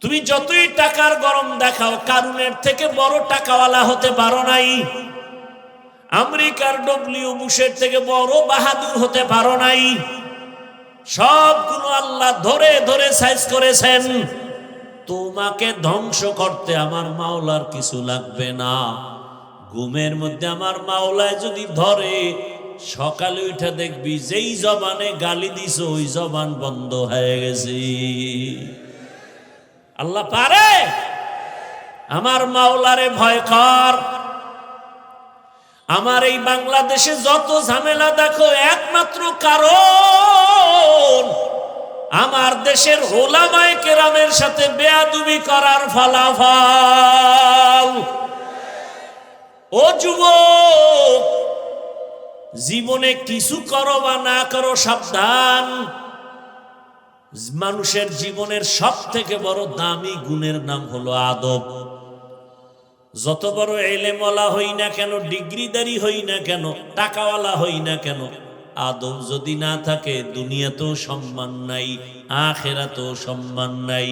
তুমি যতই টাকার গরম দেখাও, কারুনের থেকে বড় টাকাওয়ালা হতে পারো নাই। আমেরিকার ডব্লিউ বুশের থেকে বড় বাহাদুর হতে পারো নাই। সবগুলো আল্লাহ ধরে ধরে সাইজ করেছেন। তোমাকে ধ্বংস করতে আমার মাওলার কিছু লাগবে না। ঘুমের মধ্যে আমার মাওলায় যদি ধরে, সকালে উঠে দেখবি যেই জবানে গালি দিছ ওই জবান বন্ধ হয়ে গেছে। আল্লাহ পারে। আমার মাওলারে ভয় কর। আমার এই বাংলাদেশে যত ঝামেলা দেখো, একমাত্র কারণ আমার দেশের ওলামায়ে কেরামের সাথে বেয়াদবি করার ফলাফল। ও যুবক, জীবনে কিছু করো বা না করো, সাবধান। মানুষের জীবনের সব থেকে বড় দামি গুণের নাম হলো আদব। যত বড় এলেমওয়ালা হই না কেন, ডিগ্রিদারি হই না কেন, টাকাওয়ালা হই না কেন, আদব যদি না থাকে দুনিয়াতেও সম্মান নাই, আখিরাতেও সম্মান নাই।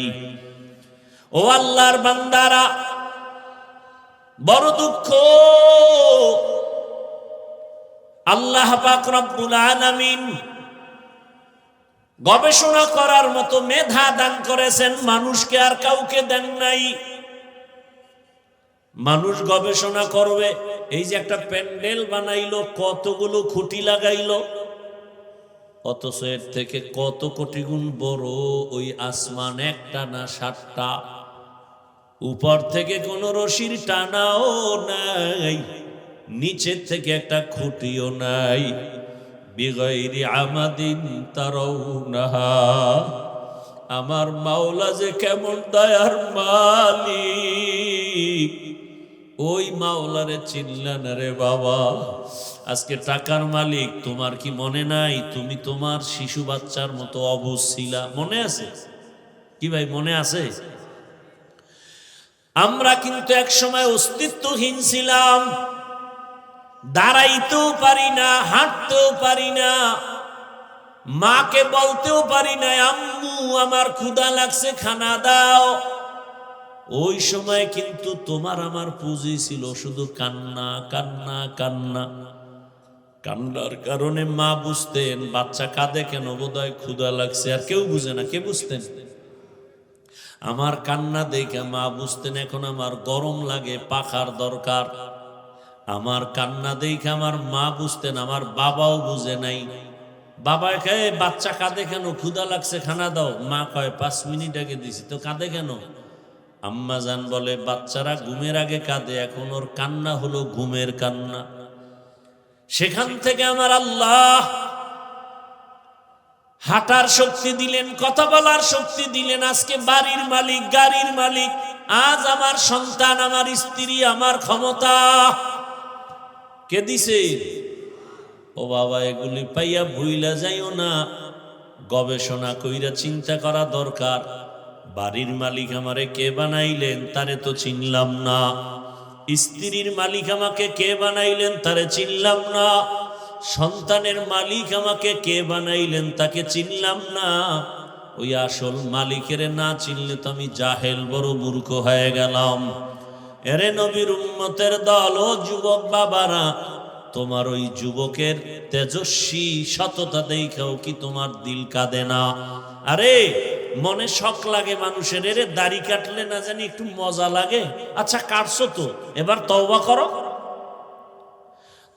ও আল্লাহর বান্দারা, বড় দুঃখ, আল্লাহ পাক রব্বুল আলামিন গবেষণা করার মতো মেধা দান করেছেন, মানুষকে আর কাউকে দেন নাই। মানুষ গবেষণা করবে। এই যে একটা প্যান্ডেল বানাইলো, কতগুলো খুঁটি লাগাইলো, অথচ এর থেকে কত কোটি গুণ বড় ওই আসমান, একটা না 7টা। উপর থেকে কোনো রশির টানাও নাই, নিচের থেকে একটা খুঁটিও নাই। বিগাইরি আমাদিন তারাউনাহা। আমার মাওলা যে কেমন দয়ার মালিক, ওই মাওলারে চিনলা না রে বাবা। আজকে টাকার মালিক, তোমার কি মনে নাই তুমি তোমার শিশু বাচ্চার মতো অবুঝ ছিলা? মনে আছে কি ভাই? মনে আছে? আমরা কিন্তু এক সময় অস্তিত্বহীন ছিলাম। দাঁড়াইতেও পারি না, হাঁটতেও পারি না, মাকে বলতেও পারি না আম্মু আমার ক্ষুধা লাগছে, খানা দাও। ওই সময় কিন্তু তোমার আমার পুঁজি ছিল শুধু কান্না, কান্না, কান্না। কান্নার কারণে মা বুঝতেন বাচ্চা কাঁদে কেন, বোধহয় ক্ষুধা লাগছে। আর কেউ বুঝে না। কে বুঝতেন? আমার কান্না দেখে মা বুঝতেন এখন আমার গরম লাগে, পাখার দরকার। আমার কান্না দেখে আমার মা বুঝতেন, আমার বাবাও বুঝে নাই। বাবা কয় বাচ্চা কাঁদে কেন, ক্ষুধা লাগছে, খানা দাও। মা কয় 5 মিনিট আগে দিছি তো, কাঁদে কেন? আম্মা জান বলে বাচ্চারা ঘুমের আগে কাঁদে, এখন ওর কান্না হলো ঘুমের কান্না। সেখান থেকে আমার আল্লাহ হাঁটার শক্তি দিলেন, কথা বলার শক্তি দিলেন। আজকে বাড়ির মালিক, গাড়ির মালিক। আজ আমার সন্তান, আমার স্ত্রী, আমার ক্ষমতা কে দিছে? ও বাবা, এগুলি পাইয়া ভুইলা যাইও না। গবেষণা কইরা চিন্তা করা দরকার। বাড়ির মালিক আমারে কে বানাইলেন, তারে তো চিনলাম না। স্ত্রীর মালিক আমাকে কে বানাইলেন, তারে চিনলাম না। সন্তানের মালিক আমাকে কে বানাইলেন, তাকে চিনলাম না। ওই আসল মালিকের না চিনলে তো আমি জাহেল, বড় মূর্খ হয়ে গেলাম। এরে নবীর উম্মতের দল, ও যুবক বাবারা, তোমার ওই যুবকের তেজস্বী সততা দেখাও কি তোমার দিল কাঁদে না? আরে মনে শখ লাগে মানুষের, এরে দাড়ি কাটলে না জানি একটু মজা লাগে। আচ্ছা কাটছো তো, এবার তওবা করো।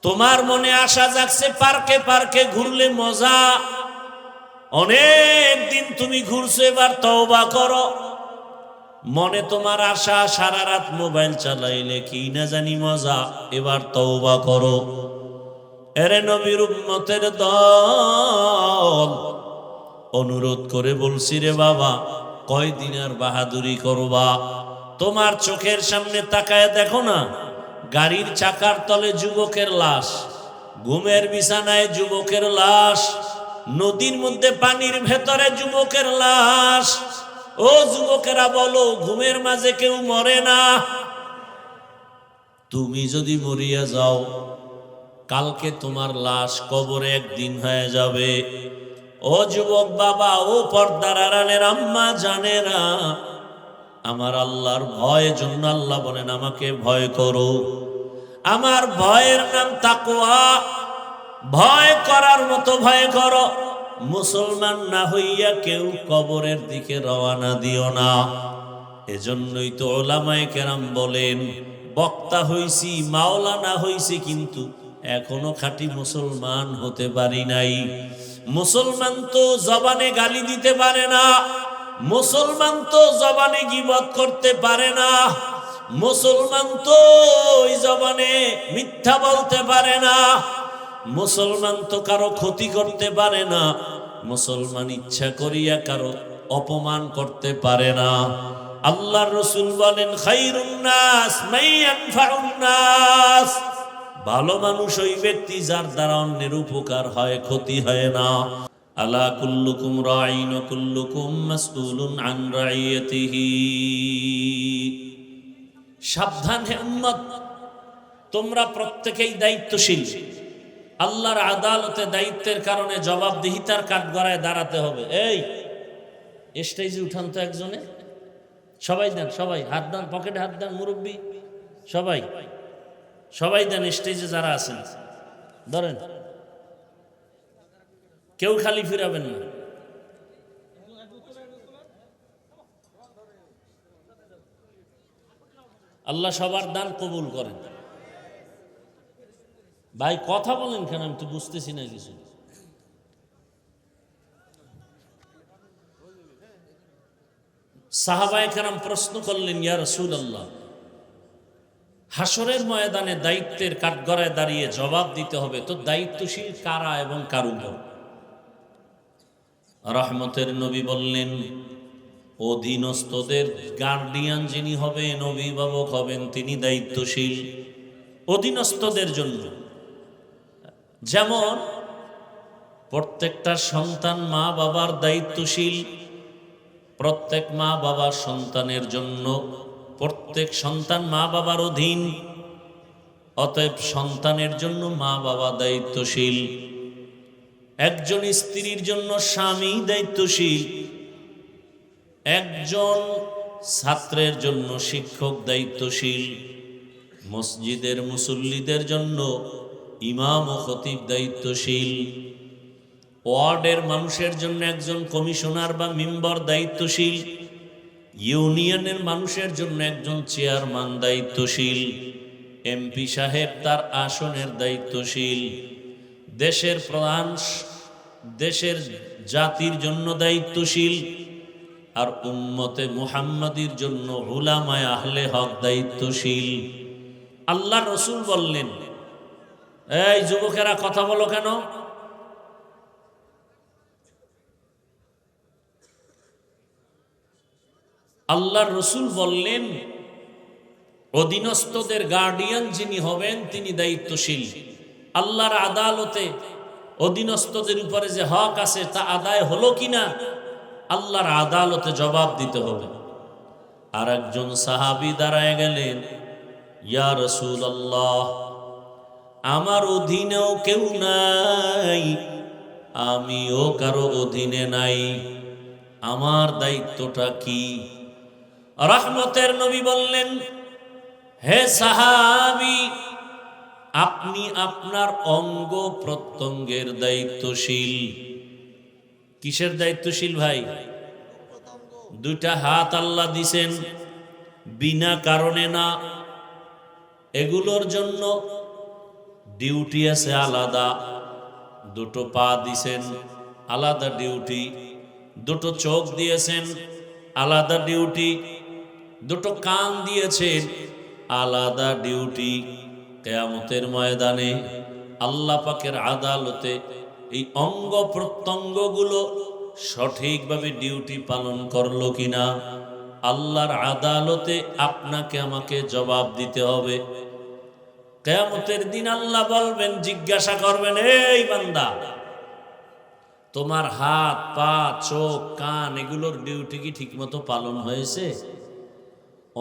তোমার মনে আশা জাগছে পার্কে পার্কে ঘুরলে মজা, অনেক দিন তুমি ঘুরছো, এবার তওবা করো। মনে তোমার আশা সারা রাত মোবাইল চালাইলে কি না জানি মজা, এবার তওবা করো। এরে নবীর উম্মতের দল, অনুরোধ করে বলছি রে বাবা, কয়দিন আর বাহাদুরি করবা? তোমার চোখের সামনে তাকায় দেখো না, গাড়ির চাকার তলে যুবকের লাশ, ঘুমের বিছানায় যুবকের লাশ, নদীর মধ্যে পানির ভেতরে যুবকের লাশ। ও যুবকেরা বলো, ঘুমের মাঝে কেউ মরে না? তুমি যদি মরিয়া যাও, কালকে তোমার লাশ কবরে একদিন হয়ে যাবে। ও যুবক বাবা, ও পর্দার আড়ালের আম্মা জানেরা, আমার আল্লাহর ভয়ের জন্য আল্লাহ বলেন আমাকে ভয় করো। আমার ভয়ের নাম তাকওয়া। ভয় করার মতো ভয় করো। মুসলমান না হইয়া কেউ কবরের দিকে রওনা দিও না। এজন্যই তো ওলামায়ে কেরাম বলেন, বক্তা হইছি, মাওলানা হইছি, কিন্তু এখনো খাঁটি মুসলমান হতে পারি নাই। মুসলমান তো জবানে গালি দিতে পারে না, মুসলমান তো জবানে গীবত করতে পারে না, মুসলমান তো ওই জবানে মিথ্যা বলতে পারে না, মুসলমান তো কারো ক্ষতি করতে পারে না, মুসলমান ইচ্ছা করিয়া কারো অপমান করতে পারে না। আল্লাহর রাসূল বলেন, খায়রুন নাস মান ইয়ানফাউন নাস, ভালো মানুষ ওই ব্যক্তি যার দ্বারা অন্যের উপকার হয়, ক্ষতি হয় না। আলা কুল্লুকুম রাঈন ওয়া কুল্লুকুম মাসউলুন আন রাইয়াতিহি। সাবধান হে উম্মত, তোমরা প্রত্যেকেই দায়িত্বশীল। আল্লাহর আদালতে দায়িত্বের কারণে জবাবদিহিতার কাঠগড়ায় দাঁড়াতে হবে। এই স্টেজে উঠান তো একজনে, সবাই দেন, সবাই হাত দেন, পকেটে হাত দেন, মুরব্বী সবাই, সবাই দেন। স্টেজে যারা আছেন ধরেন, কেউ খালি ফিরাবেন না। আল্লাহ সবার দান কবুল করেন। ভাই কথা বলেন কেন, আমি তো বুঝতেছি না কিছু। সাহাবায়ে কেরাম প্রশ্ন করলেন, ইয়া রাসূলুল্লাহ, হাসরের ময়দানে দায়িত্বের কাঠগড়ায় দাঁড়িয়ে জবাব দিতে হবে, তো দায়িত্বশীল কারা এবং কার উপর? রহমতের নবী বললেন, অধীনস্থদের গার্ডিয়ান যিনি হবেন, অভিভাবক হবেন, তিনি দায়িত্বশীল অধীনস্থদের জন্য। যেমন প্রত্যেকটা সন্তান মা বাবার দায়িত্বশীল, প্রত্যেক মা বাবা সন্তানের জন্য, প্রত্যেক সন্তান মা বাবার অধীন, অতএব সন্তানের জন্য মা বাবা দায়িত্বশীল। একজন স্ত্রীর জন্য স্বামী দায়িত্বশীল, একজন ছাত্রের জন্য শিক্ষক দায়িত্বশীল, মসজিদের মুসল্লিদের জন্য ইমাম ও খতিব দায়িত্বশীল, ওয়ার্ডের মানুষের জন্য একজন কমিশনার বা মেম্বার দায়িত্বশীল, ইউনিয়নের মানুষের জন্য একজন চেয়ারম্যান দায়িত্বশীল, এমপি সাহেব তার আসনের দায়িত্বশীল, দেশের প্রধান দেশের জাতির জন্য দায়িত্বশীল, আর উম্মতে মুহাম্মাদির জন্য উলামায়ে আহলে হক দায়িত্বশীল। আল্লাহর রাসূল বললেন, এই যুবকেরা কথা বলো কেন? আল্লাহর রাসূল বললেন, অধীনস্থদের গার্ডিয়ান যিনি হবেন তিনি দায়িত্বশীল। আল্লাহর আদালতে অধীনস্থদের উপরে যে হক আছে তা আদায় হলো কিনা আল্লাহর আদালতে জবাব দিতে হবে। আর একজন সাহাবী দাঁড়ায় গেলেন, ইয়া রাসূলুল্লাহ, আমার অধীনেও কেউ নাই, আমিও কারো অধীনে নাই, আমার দায়িত্বটা কি? রহমতের নবী বললেন, হে সাহাবী, আপনি আপনার অঙ্গ প্রত্যঙ্গের দায়িত্বশীল। কিসের দায়িত্বশীল ভাই? দুইটা হাত আল্লাহ দিছেন বিনা কারণে না, এগুলোর জন্য ডিউটি আছে আলাদা। দুটো পা দিছেন, আলাদা ডিউটি। দুটো চোখ দিয়েছেন, আলাদা ডিউটি। দুটো কান দিয়েছেন, আলাদা ডিউটি। কিয়ামতের ময়দানে আল্লাহ পাকের আদালতে এই অঙ্গ প্রত্যঙ্গগুলো সঠিকভাবে ডিউটি পালন করলো কিনা আল্লাহর আদালতে আপনাকে আমাকে জবাব দিতে হবে। কিয়ামতের দিন আল্লাহ বলবেন, জিজ্ঞাসা করবেন, এই বান্দা, তোমার হাত পা চোখ কান এগুলোর ডিউটি কি ঠিকমতো পালন হয়েছে?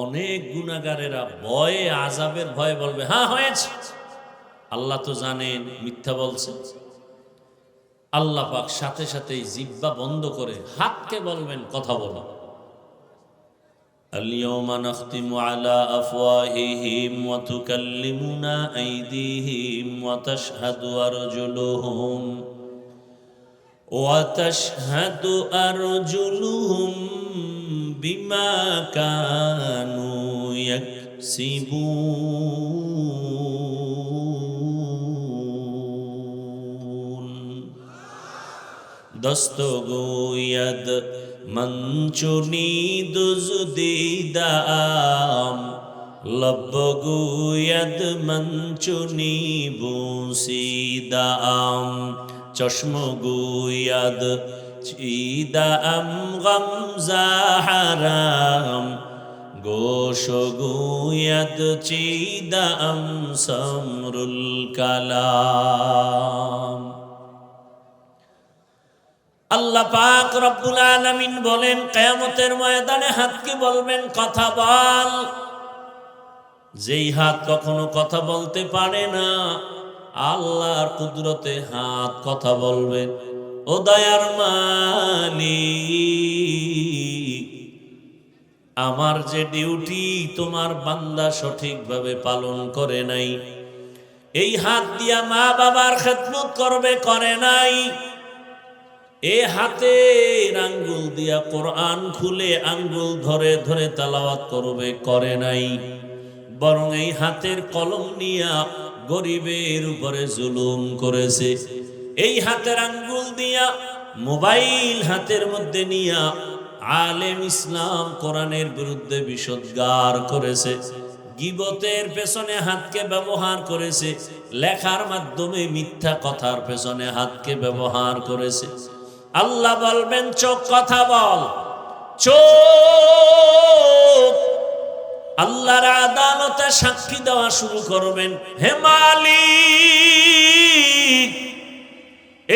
অনেক গুনাহগারেরা ভয়ে, আযাবের ভয়ে বলবে, হ্যাঁ হয়েছে। আল্লাহ তো জানেন মিথ্যা বলছে। আল্লাহ পাক সাথে সাথে জিহ্বা বন্ধ করে হাতকে বলবেন, কথা বলো। اليوم نختم على أفواههم وتكلمنا أيديهم وتشهد أرجلهم بما كانوا يكسبون دستگوید من چنید زدیدم لب گوید من چنی بوسیدم چشم گوید چیدم غمزه حرام گوش گوید چیدم سمر الکلام আল্লাহ পাক রব্বুল আলামিন বলেন কিয়ামতের ময়দানে হাতকে বলবেন কথা বল। যেই হাত কখনো কথা বলতে পারে না, আল্লাহর কুদরতে হাত কথা বলবে। ও দয়ার মালিক, আমার যে ডিউটি তোমার বান্দা সঠিকভাবে পালন করে নাই, এই হাত দিয়া মা বাবার খেদমত করবে, করে নাই। এ হাতের আঙ্গুল দিয়া কোরআন খুলে আঙ্গুল ধরে ধরে তেলাওয়াত করবে, করে নাই। বরং এই হাতের কলম নিয়া গরিবের উপরে জুলুম করেছে। এই হাতের আঙ্গুল দিয়া মোবাইল হাতের মধ্যে নিয়া আলেম ইসলাম কোরআনের বিরুদ্ধে বিষোদ্গার করেছে। গীবতের পেছনে হাতকে ব্যবহার করেছে। লেখার মাধ্যমে মিথ্যা কথার পেছনে হাতকে ব্যবহার করেছে। আল্লাহ বলবেন চোখ কথা বল। চোখ আল্লাহর আদালতে সাক্ষী দেওয়া শুরু করবেন। হে মালিক,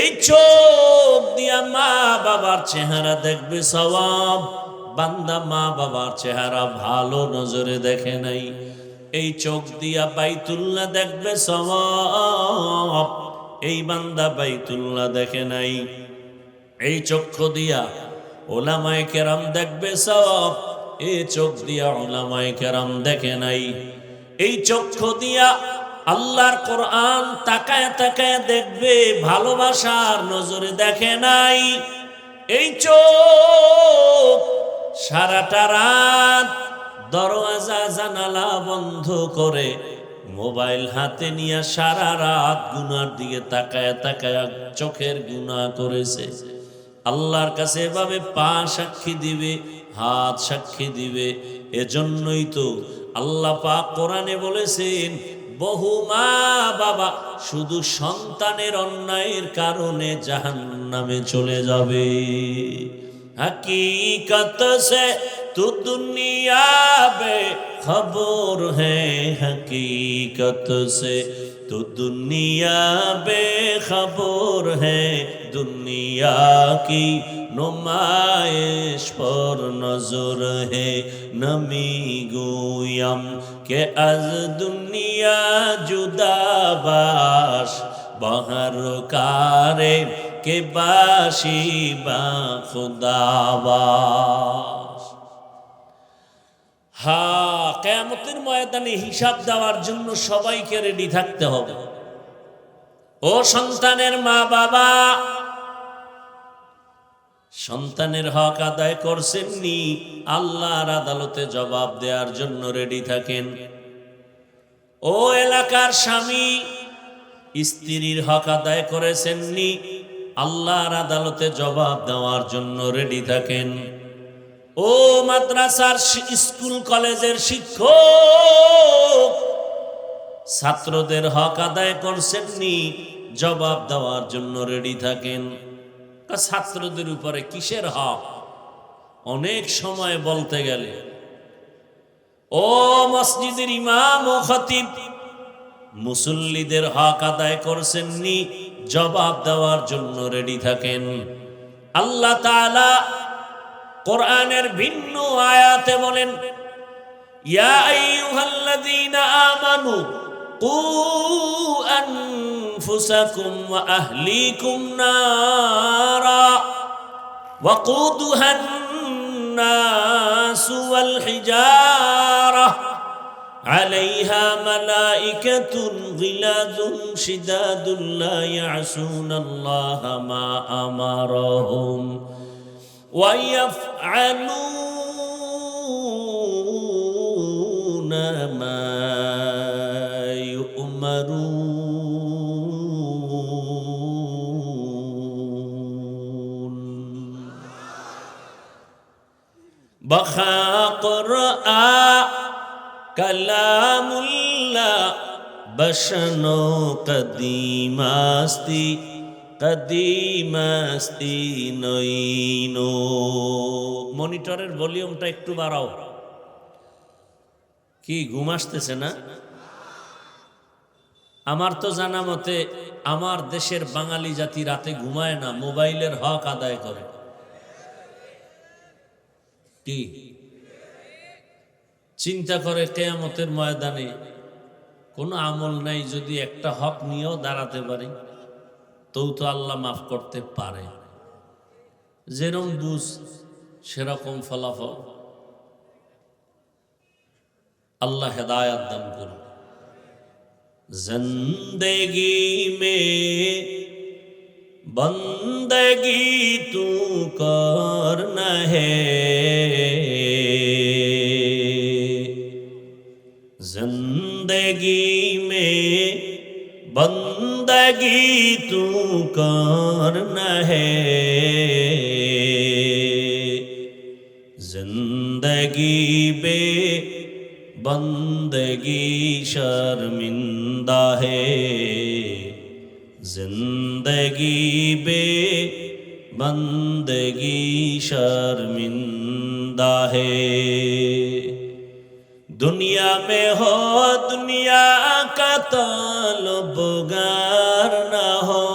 এই চোখ দিয়া মা বাবার চেহারা দেখবে সওয়াব। বান্দা মা বাবার চেহারা ভালো নজরে দেখে নাই। এই চোখ দিয়া বাইতুল্লাহ দেখবে সওয়াব। এই বান্দা বাইতুল্লাহ দেখে নাই। এই চক্ষু দিয়া ওলামায়ে কেরাম দেখবে সওয়াব। এই চোখ দিয়া ওলামায়ে কেরাম দেখে নাই। এই চক্ষু দিয়া আল্লাহর কোরআন তাকায় তাকায় দেখবে, ভালোবাসার নজরে দেখে নাই। এই চোখ সারাটা রাত দরওয়াজা জানালা বন্ধ করে মোবাইল হাতে নিয়ে সারা রাত গুনার দিকে তাকায় তাকায় চোখের গুনাহ করেছে। আল্লাহর কাছে এভাবে পা সাক্ষী দিবে, হাত সাক্ষী দিবে। এজন্যই তো আল্লাহ পাক কোরআনে বলেছেন, বহু মা বাবা শুধু সন্তানের অন্যায়ের কারণে জাহান্নামে চলে যাবে। हकीकत से तू दुनिया बेखबर है, हकीकत से तू दुनिया बेखबर है। दुनिया की नुमाइश पर नजर है, नमी गोयम के अज दुनिया जुदा बाश बहर कारे के बाशी बा खुदाबाश। হ্যাঁ, কিয়ামতের ময়দানে হিসাব দেওয়ার জন্য সবাইকে রেডি থাকতে হবে। ও সন্তানের মা বাবা, সন্তানের হক আদায় করছেননি, আল্লাহর আদালতে জবাব দেওয়ার জন্য রেডি থাকেন। ও এলাকার স্বামী, স্ত্রীর হক আদায় করেছেননি, আল্লাহর আদালতে জবাব দেওয়ার জন্য রেডি থাকেন। ও মাদ্রাসার স্কুল কলেজের শিক্ষক, ছাত্রদের হক আদায় করছেননি, জবাব দেওয়ার জন্য রেডি থাকেন। ছাত্রদের উপরে কিসের হক? অনেক সময় বলতে গেলে ও মসজিদের ইমাম ও খতিব, মুসল্লিদের হক আদায় করছেননি, জবাব দেওয়ার জন্য রেডি থাকেন। আল্লাহ তাআলা কোরআনের ভিন্ন আয়াতে বলেন, ইয়া আইয়ুহাল্লাযীনা আমানু কু আনফুসাকুম ওয়া আহলিকুম নারা ওয়াকুদুহান الناس والحجارة عليها ملائكة غلاظ شداد لا يعصون الله ما أمرهم ويفعلون ما يؤمرون بخا قرآن কালামুল্লাহ বসনো কদিমাস্তি নইনো। মনিটরের ভলিউমটা একটু বাড়াও। কি ঘুম আসতেছে না? আমার তো জানা মতে আমার দেশের বাঙালি জাতি রাতে ঘুমায় না, মোবাইলের হক আদায় করে। কি চিন্তা করে কিয়ামতের ময়দানে কোনো আমল নাই, যদি একটা হক নিয়েও দাঁড়াতে পারি তো আল্লাহ মাফ করতে পারে। যেরকম বুঝ সেরকম ফলাফল। আল্লাহ হেদায়াত দান করুন। জিন্দেগি মে বন্দগি তু করনা হে, जिंदगी में बंदगी तू करना है, जिंदगी बे बंदगी शर्मिंदा है, जिंदगी बे बंदगी शर्मिंदा है। दुनिया में हो दुनिया का तलबगार न हो,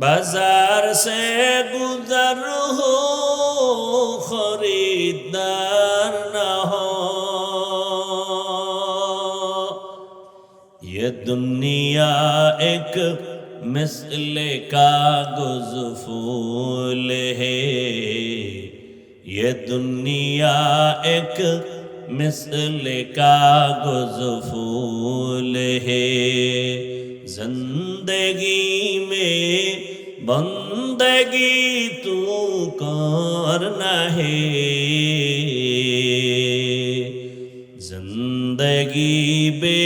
बाजार से गुजर हो खरीदार न हो। ये दुनिया एक मिसले कागज फूल है, ये दुनिया एक मिसले कागज फूल है, जिंदगी में बंदगी तू करना है, जिंदगी बे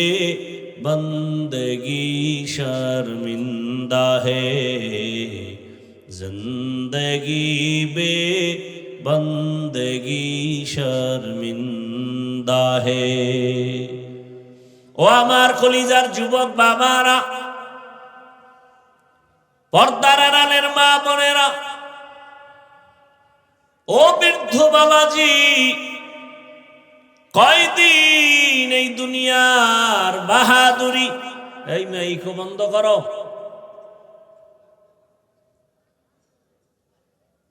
बंदगी शर्मिंदा है, जिंदगी बे बंदगी शर्मिंदा है। ও আমার কলিজার যুবক বাবারা, পর্দার আড়ালের মা বোনেরা, ও বৃদ্ধ বাবাজি, কয়দিন এই দুনিয়ার বাহাদুরি। এই মাইকো বন্ধ করো।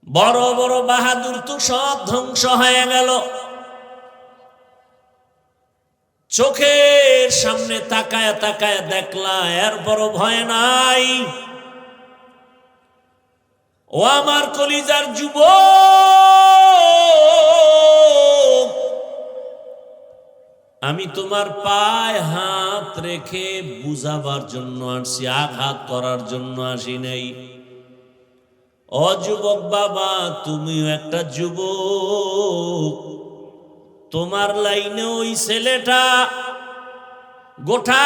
বড় বড় বাহাদুর তো সব ধ্বংস হয়ে গেল। চোখের সামনে তাকায় তাকায় দেখলা, এরপরও ভয় নাই। ও আমার কলিজার যুবক, আমি তোমার পায়ে হাত রেখে বুঝাবার জন্য আসছি, আঘাত করার জন্য আসি নাই। ও যুবক বাবা, তুমিও একটা যুবক। তোমার লাইনে ওই ছেলেটা গোটা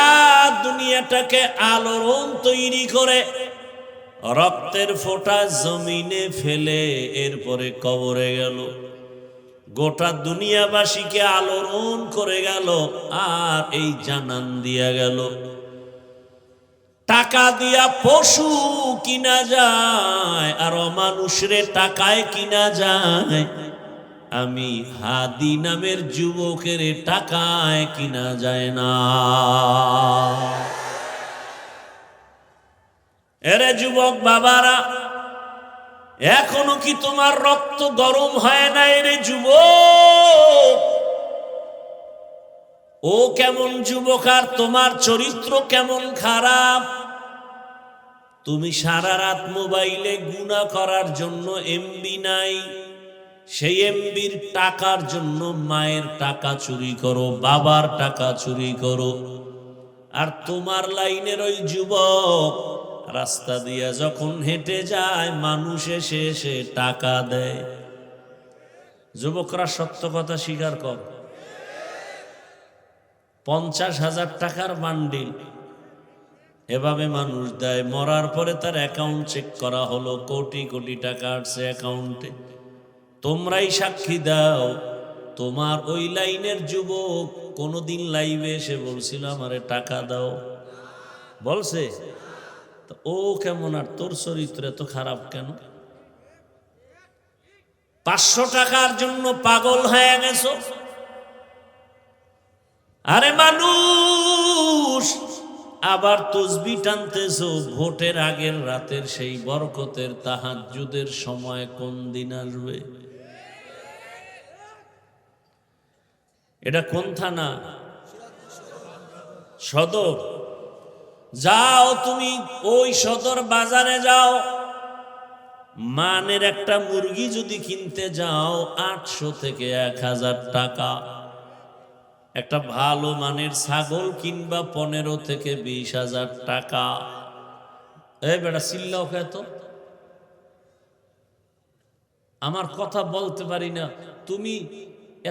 দুনিয়াটাকে আলোড়ন তৈরি করে রক্তের ফোঁটা জমিনে ফেলে এরপরে কবরে গেল, গোটা দুনিয়াবাসীকে আলোড়ন করে গেল, আর এই জানান দিয়া গেল। টাকা দিয়া পশু কিনা যায়, আর অমানুষরে টাকায় কিনা যায়। আমি হাদি নামের যুবকের টাকায় কিনা যায় না। এরে যুবক বাবারা, এখনো কি তোমার রক্ত গরম হয় না? রে যুবক, ও কেমন যুবক, আর তোমার চরিত্র কেমন খারাপ। তুমি সারা রাত মোবাইলে গুনাহ করার জন্য এমবি নাই, সেই এমবির টাকার জন্য মায়ের টাকা চুরি করো, বাবার টাকা চুরি করো। আর তোমার লাইনের ওই যুবক রাস্তা দিয়ে যখন হেঁটে যায়, মানুষ এসে এসে টাকা দেয়। যুবকরা সত্য কথা স্বীকার কর, 50,000 টাকার বান্ডিল এভাবে মানুষ দেয়। মরার পরে তার অ্যাকাউন্ট চেক করা হলো, কোটি কোটি টাকা আসছে অ্যাকাউন্টে। তোমরাই সাক্ষী দাও, তোমার ওই লাইনের যুবক কোনোদিন লাইভে এসে বলছিল আমারে টাকা দাও? বলছে? তো ও কেমন, আর তোর চরিত্র এত খারাপ কেন? 500 টাকার জন্য পাগল হয়ে গেছো? আরে মানুষ, আবার তসবিহ টানতেছো ভোটের আগের রাতের সেই বরকতের তাহাজ্জুদের সময় কোন দিন আসবে? এটা কোন থানা? সদর। যাও তুমি ওই সদর বাজারে যাও, মানের একটা মুরগি যদি কিনতে যাও 800 থেকে 1000 টাকা। একটা ভালো মানের ছাগল কিনবা 15 থেকে 20,000 টাকা। এই বেটা চিল্লাও খেত, আমার কথা বলতে পারি না, তুমি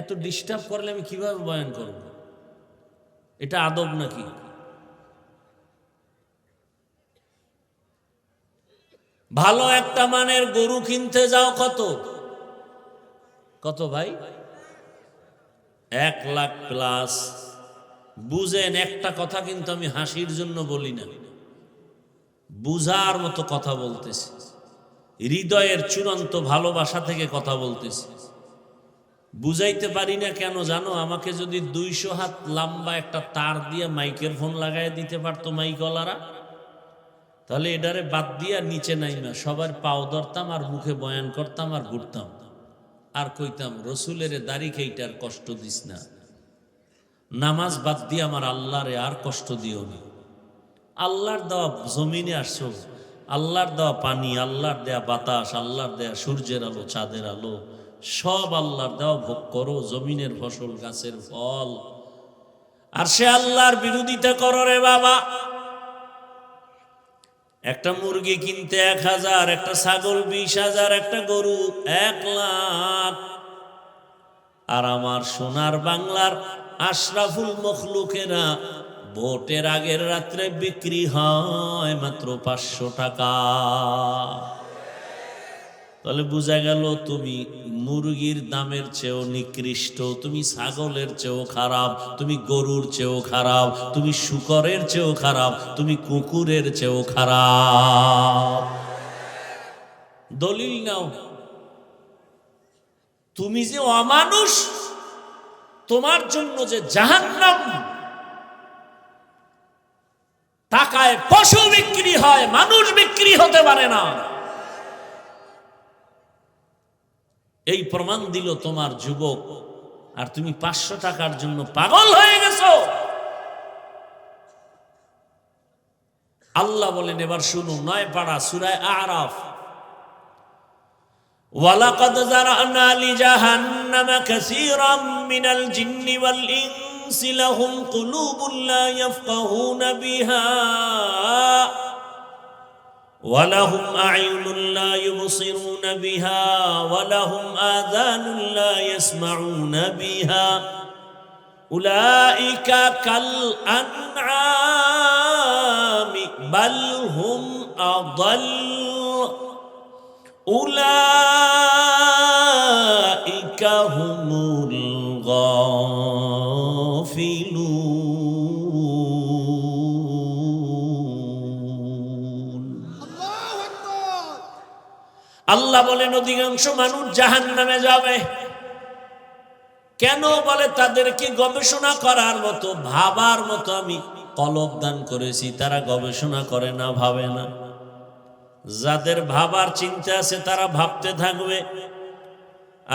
এত ডিস্টার্ব করলে আমি কিভাবে বয়ান করব? এটা আদব নাকি? ভালো একটা মানের গরু কিনতে যাও কত কত ভাই? 1 লাখ প্লাস। বুঝেন একটা কথা, কিন্তু আমি হাসির জন্য বলি না, বুঝার মতো কথা বলতেছি, হৃদয়ের চূড়ান্ত ভালোবাসা থেকে কথা বলতেছি। বুঝাইতে পারি না কেন জানো? আমাকে যদি 200 হাত লম্বা একটা তার দিয়ে মাইকের ফোন লাগাই দিতে পারতো মাইকওয়ালারা, তাহলে এটারে বাদ দিয়া নিচে নাইমা সবার পাও ধরতাম আর মুখে বয়ান করতাম আর ঘুরতাম আর কইতাম রসুলের দাড়ি খেইটার কষ্ট দিস না, নামাজ বাদ দিয়ে আমার আল্লাহরে আর কষ্ট দিও না। আল্লাহর দেওয়া জমিনে আসছো, আল্লাহর দেওয়া পানি, আল্লাহর দেয়া বাতাস, আল্লাহর দেয়া সূর্যের আলো, চাঁদের আলো, সব আল্লাহর দেওয়া ভোগ করো, জমিনের ফসল, গাছের ফল। আর সে আল্লাহর বিরোধিতা করো রে বাবা। একটা মুরগি কিনতে 1000, একটা ছাগল 20,000, একটা গরু 1 লাখ। আর আমার সোনার বাংলার আশরাফুল মখলুকেরা ভোটের আগের রাত্রে বিক্রি হয় মাত্র 500 টাকা। তাহলে বোঝা গেল তুমি মুরগির দামের চেয়েও নিকৃষ্ট, তুমি ছাগলের চেয়েও খারাপ, তুমি গরুর চেয়েও খারাপ, তুমি শূকরের চেয়েও খারাপ, তুমি কুকুরের চেয়েও খারাপ। দলিল নাও। তুমি যে অমানুষ, তোমার জন্য যে জাহান্নাম। টাকায় পশু বিক্রি হয়, মানুষ বিক্রি হতে পারে না। এই প্রমাণ দিল তোমার যুবক। আর তুমি 500 টাকার জন্য পাগল হয়ে গেছো। আল্লাহ বলেন, এবার শুনুন 9 পারা সূরা আরাফ, ওয়ালাকাদ যারানা লিজাহান্নামা কাসীরাম মিনাল জিন্নি ওয়াল ইনসি লাহুম কুলুবুন লা ইয়াফকাহুনা বিহা ওয়ালাহুম আ'য়ুনুন লা ইউবসিরুনা বিহা ওয়ালাহুম আযানুন লা ইয়াসমাউনা বিহা উলাইকা কাল আনআমি বাল হুম আযাল উলাইকা হুমুল গাফিলুন। আল্লাহ বলেন অধিকাংশ মানুষ জাহান্নামে যাবে। কেন? বলে তাদেরকে গবেষণা করার মতো, ভাবার মতো আমি কলব দান করেছি, তারা গবেষণা করে না, ভাবে না। যাদের ভাবার চিন্তা আছে তারা ভাবতে থাকবে,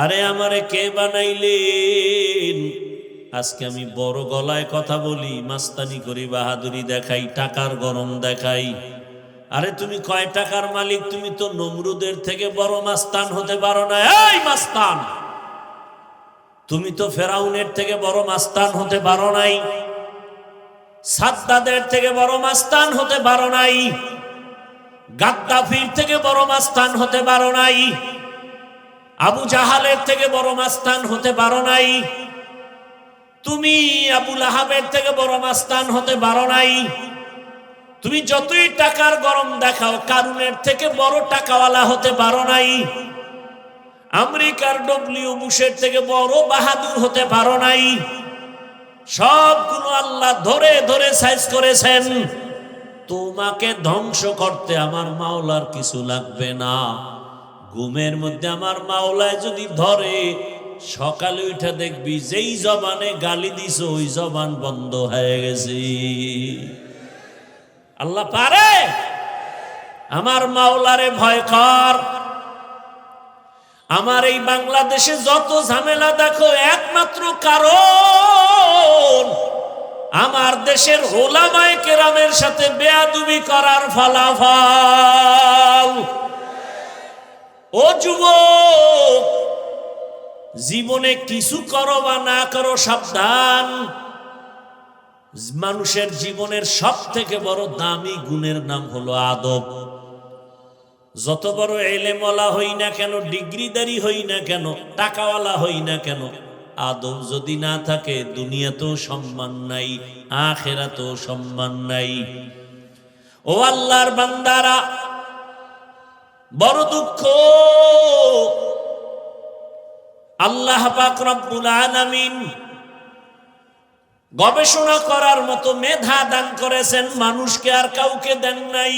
আরে আমারে কে বানাইলেন? আজকে আমি বড় গলায় কথা বলি, মাস্তানি করি, বাহাদুরি দেখাই, টাকার গরম দেখাই, আরে তুমি কয় টাকার মালিক? তুমি তো নমরুদের থেকে বড় মাস্তান হতে পারো না। এই মাস্তান, তুমি তো ফেরাউনের থেকে বড় মাস্তান হতে পারো নাই, সাদ্দাদের থেকে বড় মাস্তান হতে পারো নাই, গাদ্দাফির থেকে বড় মাস্তান হতে পারো নাই, আবু জাহালের থেকে বড় মাস্তান হতে পারো নাই, তুমি আবু লাহাবের থেকে বড় মাস্তান হতে পারো নাই। তুমি যতই টাকার গরম দেখাও, কারুনের থেকে বড় টাকাওয়ালা হতে পারো নাই, আমেরিকার ডব্লিউ বুশের থেকে বড় বাহাদুর হতে পারো নাই। সবগুলো আল্লাহ ধরে ধরে সাইজ করেছেন। তোমাকে ধ্বংস করতে আমার মাওলার কিছু লাগবে না। ঘুমের মধ্যে আমার মাওলায় যদি ধরে, সকালে উঠে দেখবি যেই জবানে গালি দিছ ওই জবান বন্ধ হয়ে গেছে। আল্লাহ পারে। আমার মাওলারে ভয় কর। আমার এই বাংলাদেশে যত ঝামেলা দেখো, একমাত্র কারণ আমার দেশের ওলামায়ে কেরামের সাথে বেয়াদবি করার ফলাফল। ও যুবক, জীবনে কিছু করো বা না করো, সাবধান। মানুষের জীবনের সব থেকে বড় দামি গুণের নাম হলো আদব। যত বড় এলেমওয়ালা হই না কেন, ডিগ্রিদারি হই না কেন, টাকাওয়ালা হই না কেন, আদব যদি না থাকে দুনিয়াতেও সম্মান নাই, আখিরাতেও সম্মান নাই। ও আল্লাহর বান্দারা, বড় দুঃখ, আল্লাহ পাক রব্বুল আলামিন গবেষণা করার মতো মেধা দান করেছেন, মানুষকে আর কাউকে দেন নাই।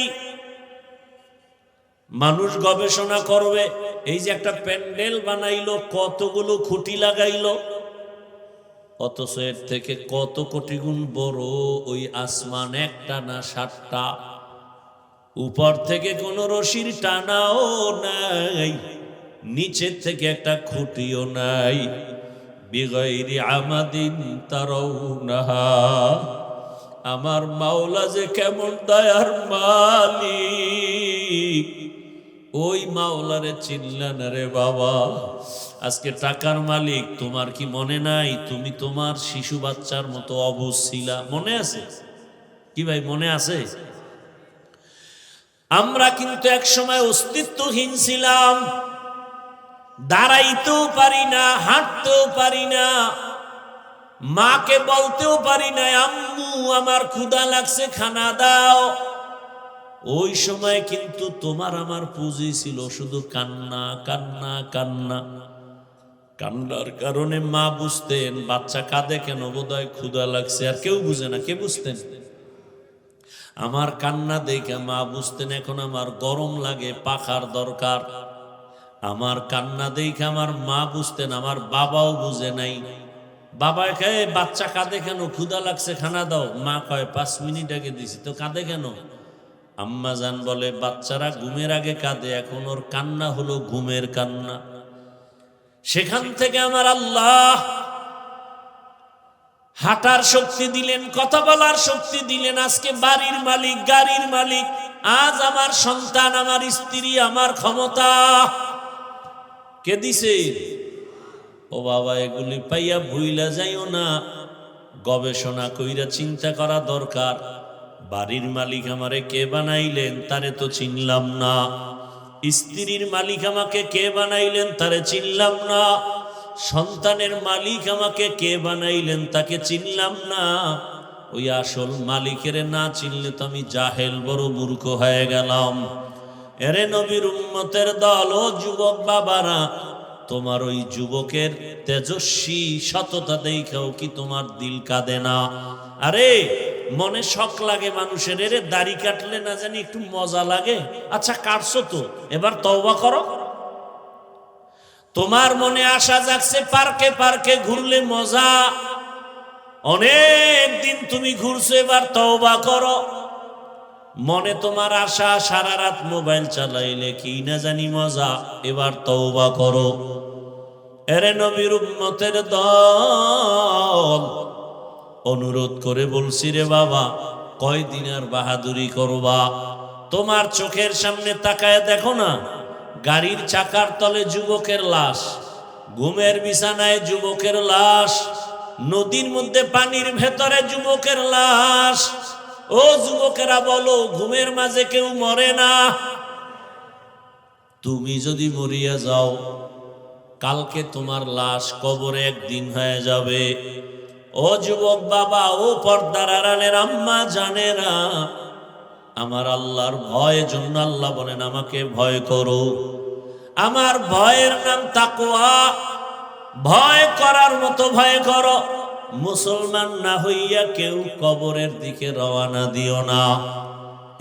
মানুষ গবেষণা করবে। এই যে একটা প্যান্ডেল বানাইলো, কতগুলো খুঁটি লাগাইলো, অথচ এর থেকে কত কোটি গুণ বড় ওই আসমান, একটা না 7টা। উপর থেকে কোনো রশির টানাও নাই, নিচের থেকে একটা খুঁটিও নাই। বিগাইরি আমাদিন তারাউনাহা। আমার মাওলা যে কেমন দয়ার মালিক, ওই মাওলারে চিনলেন রে বাবা। আজকে টাকার মালিক, তোমার কি মনে নাই তুমি তোমার শিশু বাচ্চার মতো অবুঝ ছিলা? মনে আছে কি ভাই? মনে আছে? আমরা কিন্তু এক সময় অস্তিত্বহীন ছিলাম, দাঁড়াইতেও পারি না, হাঁটতেও পারি না, মাকে বলতেও পারি না আম্মু আমার ক্ষুধা লাগছে, খানা দাও। ওই সময় কিন্তু তোমার আমার পুঁজি ছিল শুধু কান্না, কান্না, কান্না। কান্নার কারণে মা বুঝতেন বাচ্চা কাঁদে কেন, বোধহয় ক্ষুধা লাগছে। আর কেউ বুঝে না। কে বুঝতেন? আমার কান্না দেখে মা বুঝতেন এখন আমার গরম লাগে, পাখার দরকার। আমার কান্না দেখে আমার মা বুঝতেন, আমার বাবাও বুঝে নাই। বাবা কয় বাচ্চা কাঁদে কেন, ক্ষুধা লাগছে খানা দাও। মা কয় 5 মিনিট আগে দিছি তো, কাঁদে কেন? আম্মা জান বলে বাচ্চারা ঘুমের আগে কাঁদে, এখন ওর কান্না হলো ঘুমের কান্না। সেখান থেকে আমার আল্লাহ হাঁটার শক্তি দিলেন, কথা বলার শক্তি দিলেন। আজকে বাড়ির মালিক, গাড়ির মালিক। আজ আমার সন্তান, আমার স্ত্রী, আমার ক্ষমতা কে দিছে? ও বাবা, এগুলি পাইয়া ভুইলা যাইও না। গবেষণা কইরা চিন্তা করা দরকার। বাড়ির মালিক আমারে কে বানাইলেন, তারে তো চিনলাম না। স্ত্রীর মালিক আমাকে কে বানাইলেন, তারে চিনলাম না। সন্তানের মালিক আমাকে কে বানাইলেন, তাকে চিনলাম না। ওই আসল মালিকের না চিনলে তো আমি জাহেল, বড় মূর্খ হয়ে গেলাম। এরে নবীর উম্মতের দল, ও যুবক বাবারা, তোমার ওই যুবকের তেজস্বী সততা দেখাও কি তোমার দিল কাঁদে না? আরে মনে শখ লাগে মানুষের, এরে দাড়ি কাটলে না জানি একটু মজা লাগে। আচ্ছা কাটছো তো, এবার তওবা করো। তোমার মনে আশা জাগছে পার্কে পার্কে ঘুরলে মজা, অনেক দিন তুমি ঘুরছো, এবার তওবা করো। মনে তোমার আশা সারা রাত মোবাইল চালাইলে কি না জানি মজা, এবার তওবা করো। এরে নবীর উম্মতের দল, অনুরোধ করে বলছি রে বাবা, কয়দিন আর বাহাদুরি করবা? তোমার চোখের সামনে তাকায় দেখো না, গাড়ির চাকার তলে যুবকের লাশ, ঘুমের বিছানায় যুবকের লাশ, নদীর মধ্যে পানির ভেতরে যুবকের লাশ। ও যুবকেরা বলো, ঘুমের মাঝে কেউ মরে না? তুমি যদি মরিয়া যাও, কালকে তোমার লাশ কবরে একদিন হয়ে যাবে। ও যুবক বাবা, ও পর্দার আড়ালের আম্মা জানেরা, আমার আল্লাহর ভয়ের জন্য আল্লাহ বলেন আমাকে ভয় করো। আমার ভয়ের নাম তাকওয়া। ভয় করার মতো ভয় করো। মুসলমান না হইয়া কেউ কবরের দিকে রওনা দিও না।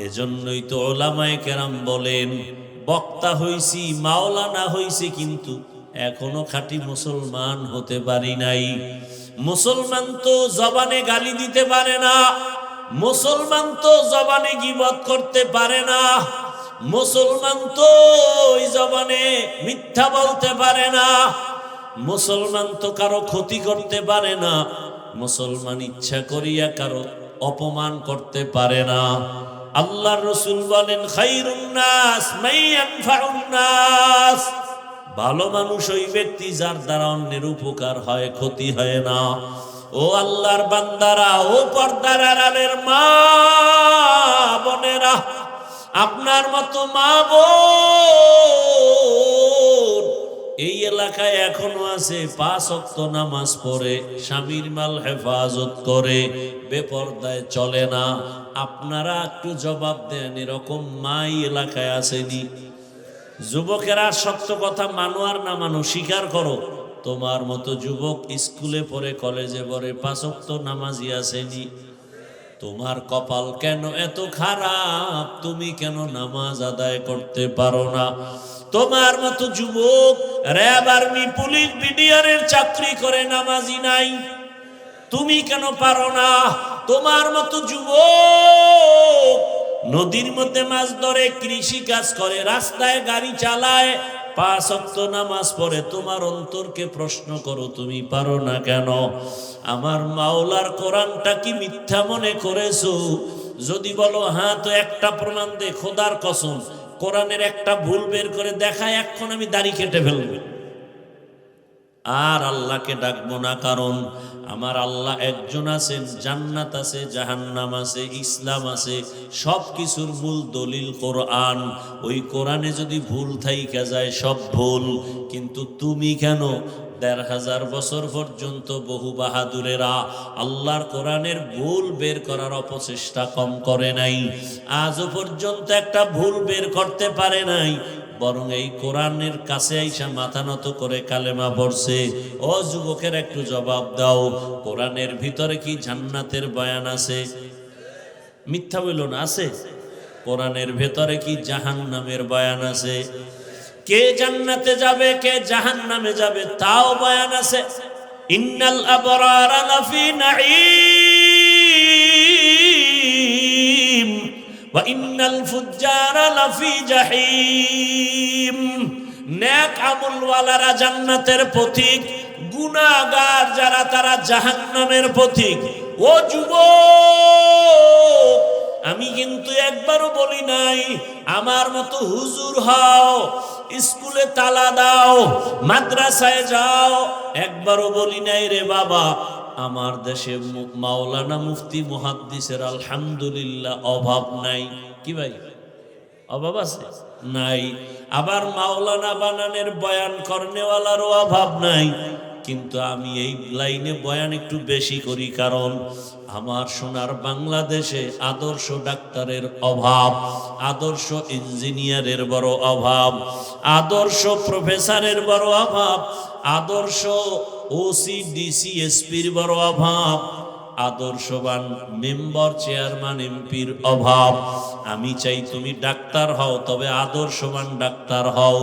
এজন্যই তো ওলামায়ে কেরাম বলেন, বক্তা হইছি, মাওলানা হইছি, কিন্তু এখনো খাঁটি মুসলমান হতে পারি নাই। মুসলমান তো জবানে গালি দিতে পারে না, মুসলমান তো জবানে গীবত করতে পারে না, মুসলমান তো ওই জবানে মিথ্যা বলতে পারে না, মুসলমান তো কারো ক্ষতি করতে পারে না, মুসলমান ইচ্ছা করিয়া কারো অপমান করতে পারে না। আল্লাহর রাসূল বলেন, খায়রুন নাস মান ইয়ানফাউন নাস, ভালো মানুষ ওই ব্যক্তি যার দ্বারা অন্যের উপকার হয়, ক্ষতি হয় না। ও আল্লাহর বান্দারা, ও পর্দার আড়ালের মা বোনেরা, আপনার মতো মা বোন এই এলাকায় এখনো আছে, 5 ওয়াক্ত নামাজ পড়ে, স্বামীর মাল হেফাজত করে, বেপরদায় চলে না। আপনারা একটু জবাব দেন, এরকম মাই এলাকায় আসেনি? যুবকেরা, সত্য কথা মানো আর না মানো, স্বীকার করো, তোমার মতো যুবক স্কুলে পড়ে, কলেজে পড়ে, 5 ওয়াক্ত নামাজি আসেনি? তোমার কপাল কেন এত খারাপ? তুমি কেন নামাজ আদায় করতে পারো না? তোমার মতো যুবক র‍্যাব, আর্মি, পুলিশ, বিডিআরের চাকরি করে, নামাজি নাই, তুমি কেন পারো না? তোমার মতো যুবক নদীর মধ্যে মাছ ধরে, কৃষি কাজ করে, রাস্তায় গাড়ি চালায়, 5 ওয়াক্ত নামাজ পড়ে, তোমার অন্তরকে প্রশ্ন করো, তুমি পারো না কেন? আমার মাওলার কোরআনটা কি মিথ্যা মনে করেছো? যদি বলো হ্যাঁ, তো একটা প্রমাণ দে, খোদার কসম, কোরআনের একটা ভুল বের করে দেখায়, এখন আমি দাড়ি কেটে ফেলবো। আর আল্লাহকে ডাকবো না, কারণ আমার আল্লাহ একজন আছেন, জান্নাত আছে, জাহান্নাম আছে, ইসলাম আছে, সব কিছুর মূল দলিল কোরআন। ওই কোরআনে যদি ভুল থাইকা যায়, সব ভুল। কিন্তু তুমি কেন ১৫০০ বছর পর্যন্ত বহু বাহাদুরেরা আল্লাহর কোরআনের ভুল বের করার অপচেষ্টা কম করে নাই? আজও পর্যন্ত একটা ভুল বের করতে পারে নাই, বরং এই কোরআনের কাছে আইসা মাথা নত করে কালেমা পড়ছে। ও যুবকের, একটু জবাব দাও, কোরআনের ভিতরে কি জান্নাতের বয়ান আছে? মিথ্যা বইল না, আছে? কোরআনের ভেতরে কি জাহান্নামের বয়ান আছে? কে জান্নাতে যাবে, কে জাহান্নামে যাবে, তাও বয়ান আছে। ইন্নাল আবরারা লাফি নাঈম ওয়া ইন্নাল ফুজ্জারা লাফি জাহিম। নেক আমলওয়ালারা জান্নাতের পথিক, গুনাহগার যারা তারা জাহান্নামের পথিক। ও যুবক, আমি কিন্তু একবারও বলি নাই আমার মতো হুজুর হও, স্কুলে তালা দাও, মাদ্রাসায় যাও, একবারও বলি নাই রে বাবা আমার দেশে মাওলানা, মুফতি, মুহাদ্দিসের আলহামদুলিল্লাহ অভাব নাই। কি ভাই, অভাব আছে? নাই। আবার মাওলানা বানানের বয়ান করনেওয়ালারও অভাব নাই। কিন্তু আমি এই লাইনে বয়ান একটু বেশি করি, কারণ আমার সোনার বাংলাদেশে আদর্শ ডাক্তারের অভাব, আদর্শ ইঞ্জিনিয়ারের বড় অভাব, আদর্শ প্রফেসরের বড় অভাব, আদর্শ ওসি, ডিসি, এসপির বড় অভাব, আদর্শবান মেম্বার, চেয়ারম্যান, এমপির অভাব। আমি চাই তুমি ডাক্তার হও, তবে আদর্শবান ডাক্তার হও।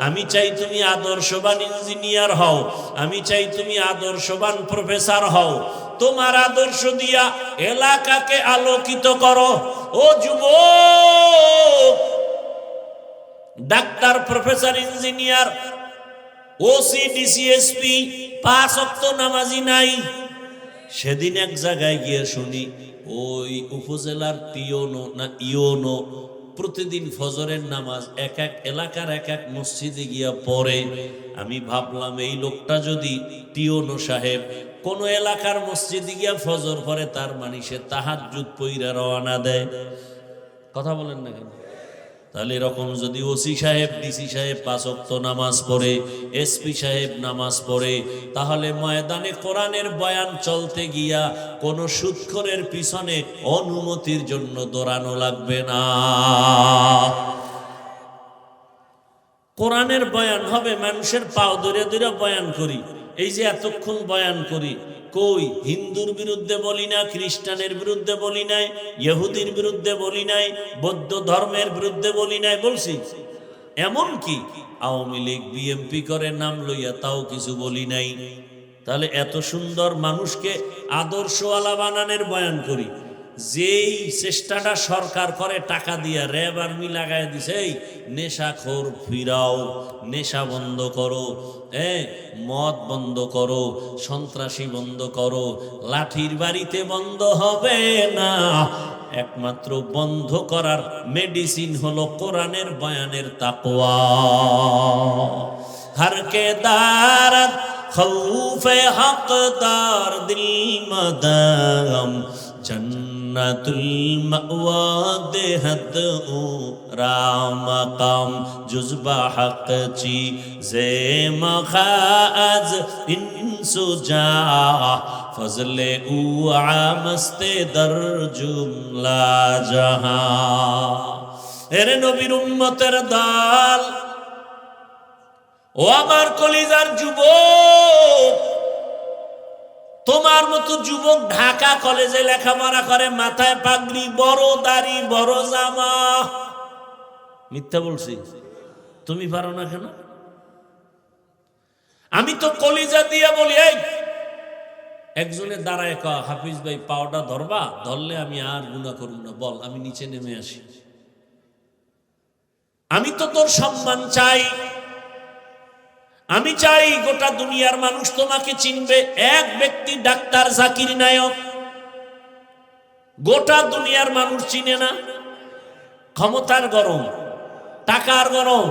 আমি চাই তুমি আদর্শবান ইঞ্জিনিয়ার হও। আমি চাই তুমি আদর্শবান প্রফেসর হও। তোমার আদর্শ দিয়া এলাকাকে আলোকিত করো। ও যুবক, doctor, professor, engineer, OC, DC, SP, 5 ওয়াক্ত নামাজি নাই। সেদিন এক জায়গায় গিয়ে শুনি ওই উপজেলার পিওনো না ইওনো প্রতিদিন ফজরের নামাজ এক এক এলাকার এক এক মসজিদে গিয়া পড়ে। আমি ভাবলাম এই লোকটা যদি টিওনো সাহেব কোন এলাকার মসজিদে গিয়া ফজর পড়ে, তার মানে সে তাহাজ্জুদ পইরা রওনা দেয়। কথা বলেন না কেন? তাহলে এরকম যদি ওসি সাহেব, ডিসি সাহেব 5 ওয়াক্ত নামাজ পড়ে, এসপি সাহেব নামাজ পড়ে, তাহলে ময়দানে কোরআনের বয়ান চলতে গিয়া কোন সুদখোরের পিছনে অনুমতির জন্য দৌড়ানো লাগবে না। কোরআনের বয়ান হবে, মানুষের পাও ধরে ধরে বয়ান করি। এই যে এতক্ষণ বয়ান করি, কই হিন্দুর বিরুদ্ধে বলি না, খ্রিস্টানের বিরুদ্ধে বলি নাই, ইহুদির বিরুদ্ধে বলি নাই, বৌদ্ধ ধর্মের বিরুদ্ধে বলি নাই, বলছি? এমনকি আওয়ামী লীগ বিএমপি করে নাম লইয়া তাও কিছু বলি নাই। তাহলে এত সুন্দর মানুষকে আদর্শওয়ালা বানানোর বয়ান করি। যেই চেষ্টাটা সরকার করে টাকা দিয়া, র্যাব আর্মি লাগাই দিছে, এই নেশাখোর ফিরাও, নেশা বন্ধ করো, মদ বন্ধ করো, সন্ত্রাসী বন্ধ করো, লাঠির বাড়িতে বন্ধ হবে না। একমাত্র বন্ধ করার মেডিসিন হলো কোরআনের বয়ানের তাকওয়া। হর কে দারত খৌফে হকদার দিল মদাম জন্নাতুল মাওয়া দেহদ ও রামকাম জুজবা হক চি জে মখাজ ইনসুজা ফজলে উ আমস্তে দর জুমলা জাহান। এরে নবীর উম্মতের দল, ও আমার কলিজার যুবক, তোমার মতো যুবক ঢাকা কলেজে লেখাপড়া করে, মাথায় পাগড়ি, বড় দাড়ি, বড় জামা। মিথ্যা বলছি? তুমি পারো না কেন? আমি তো কলিজা দিয়ে বলি, এই একজনের দাঁড়ায় ক, হাফিজ ভাই পাওটা ধরবা, ধরলে আমি আর গুনাহ করব না, বল আমি নিচে নেমে আসি। আমি তো তোর সম্মান চাই, আমি চাই গোটা দুনিয়ার মানুষ তোমাকে চিনবে। এক ব্যক্তি ডাক্তার জাকির নায়ক, গোটা দুনিয়ার মানুষ চিনে না। ক্ষমতার গরম, টাকার গরম,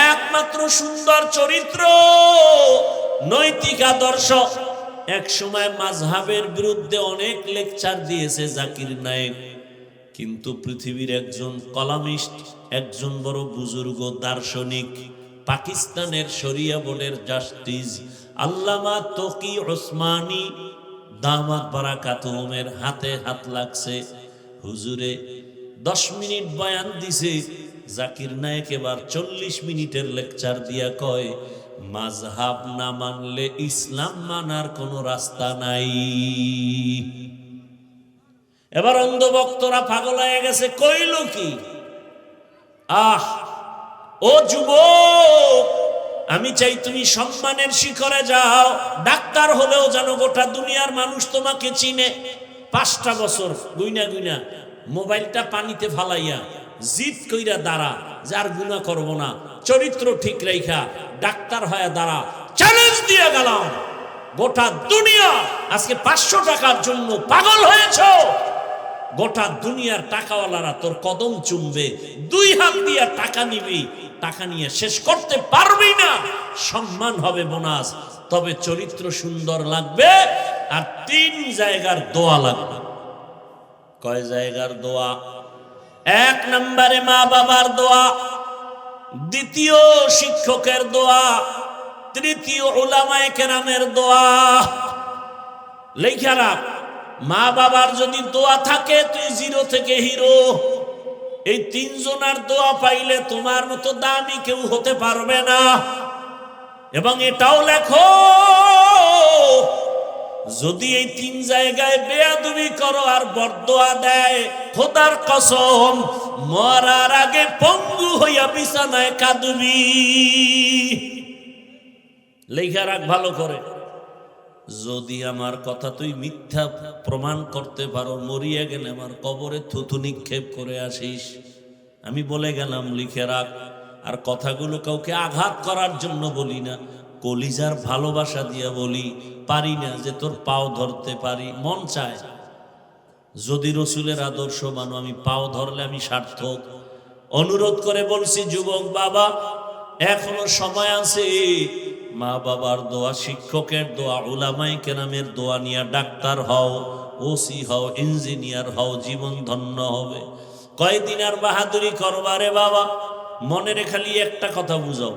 একমাত্র সুন্দর চরিত্র, নৈতিক আদর্শ। এক সময় মাযহাবের বিরুদ্ধে অনেক লেকচার দিয়েছে জাকির নায়েক, কিন্তু পৃথিবীর একজন কলামিস্ট, একজন বড় বুজুর্গ দার্শনিক, পাকিস্তানের শরিয়া বোর্ডের জাস্টিস আল্লামা তকি ওসমানী দামাত বারাকাতুহুমের হাতে হাত লাগছে। হুজুরে 10 মিনিট বয়ান দিছে, জাকির নায়েক এবার 40 মিনিটের লেকচার দিয়া কয়, মাযহাব না মানলে ইসলাম মানার কোনো রাস্তা নাই। এবার অন্ধভক্তরা পাগল হয়ে গেছে, কইল কি? আহ ও যুবক, আমি চাই তুমি সম্মানের শিখরে যাও, ডাক্তার হলেও যেন গোটা দুনিয়ার মানুষ তোমাকে চিনে। 5টা বছর গুইনা গুইনা মোবাইলটা পানিতে ফালাইয়া জিদ কইরা দাঁড়া, যার গুনাহ করব না, চরিত্র ঠিক রাইখা ডাক্তার হয়ে দাঁড়া। চ্যালেঞ্জ দিয়ে গেলাম, গোটা দুনিয়া আজকে 500 টাকার জন্য পাগল হয়েছ। গোটা দুনিয়ার টাকাওয়ালারা তোর কদম চুমবে, 2 হাত দিয়ে টাকা নিবি, টাকা নিয়ে শেষ করতে পারবি না। সম্মান হবে বোনাস, তবে চরিত্র সুন্দর লাগবে। আর 3 জায়গার দোয়া লাগবে। কয় জায়গার দোয়া? 1 নম্বরে মা বাবার দোয়া, দ্বিতীয় শিক্ষকের দোয়া, তৃতীয় উলামায়ে কেরামের দোয়া। লেখা রাখ, মা বাবার যদি দোয়া থাকে তুই 0 থেকে হিরো। এই 3 জনের দোয়া পাইলে তোমার মতো দামি কেউ হতে পারবে না। এবং এটাও লেখো, যদি এই 3 জায়গায় বেয়াদবি করো আর বরদোয়া দেয়, খোদার কসম মরার আগে পঙ্গু হইয়া বিছানায় কাঁদবি। লেখা রাখ ভালো করে। যদি আমার কথা তুই মিথ্যা প্রমাণ করতে পারো, মরিয়া গেলে আমার কবরে থুতু নিক্ষেপ করে আসিস। আমি বলে গেলাম, লিখে রাখ। আর কথাগুলো কাউকে আঘাত করার জন্য বলি না, কলিজার ভালোবাসা দিয়া বলি। পারি না যে তোর পাও ধরতে পারি, মন চায় যদি রসুলের আদর্শ মানো, আমি পাও ধরলে আমি সার্থক। অনুরোধ করে বলছি, যুবক বাবা এখনো সময় আছে, মা বাবার দোয়া, শিক্ষকের দোয়া, উলামায়ে কেরামের দোয়া নিয়ে ডাক্তার হও, ওসি হও, ইঞ্জিনিয়ার হও, জীবন ধন্য হবে। কয়দিন আর বাহাদুরি করবারে বাবা? মনের খালি একটা কথা বুঝাও,